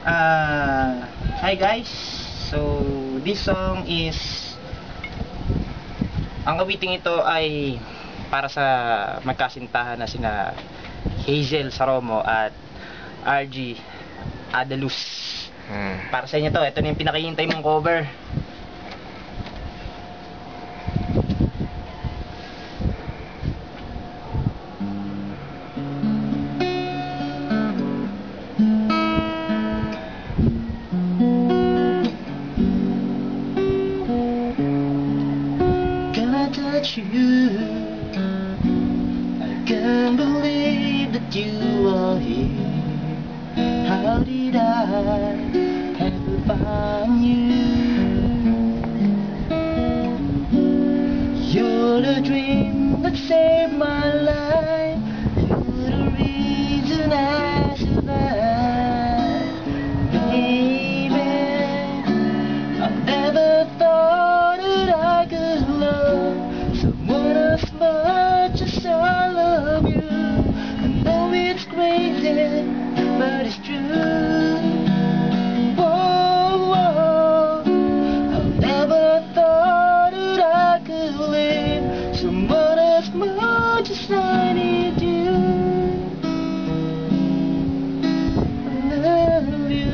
Hi guys. So this song is, ang awiting ito ay para sa magkasintahan na sina Hazel Saromo at RG Adaluz. Para sa inyo to, ito na yung pinakahihintay mong cover. You, I can't believe that you are here. How did I ever find you? You're the dream that saved my life. You're the reason I survive. Baby, I never thought that I could love someone as much as I love you. I know it's crazy, but it's true. Whoa, whoa. I never thought that I could live someone as much as I need you. I love you.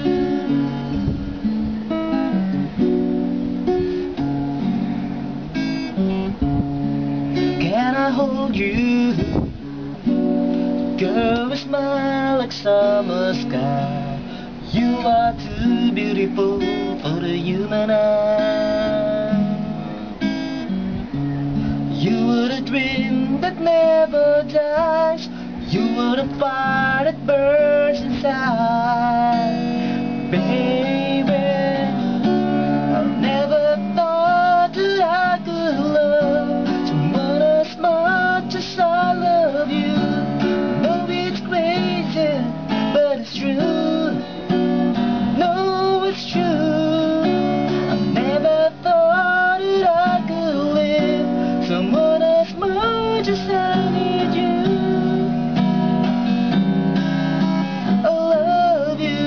Can I hold you? Girl, you smile like summer sky. You are too beautiful for the human eye. You were the dream that never dies. You were the fire that burns inside. Baby, I never thought that I could love someone as much as I love you. No, it's crazy, but it's true. No, it's true. I never thought that I could live someone as much as I need you. I love you.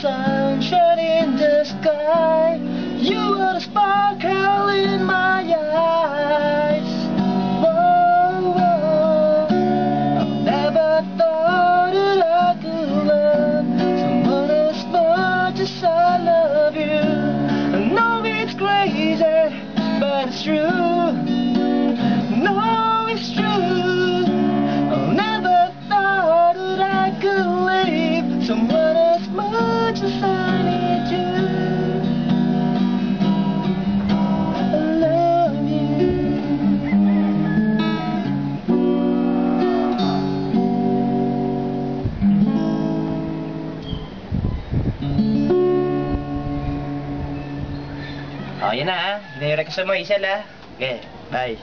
Sunshine in the sky. You are the sparkle in my eyes. Whoa, whoa. I never thought that I could love someone as much as I love you. I know it's crazy, but it's true. No, it's true. I never thought that I could live someone as much as I need you. I love you. Oh, yan na ha. Ginayura ka sa mo, Isel ha. Okay, bye.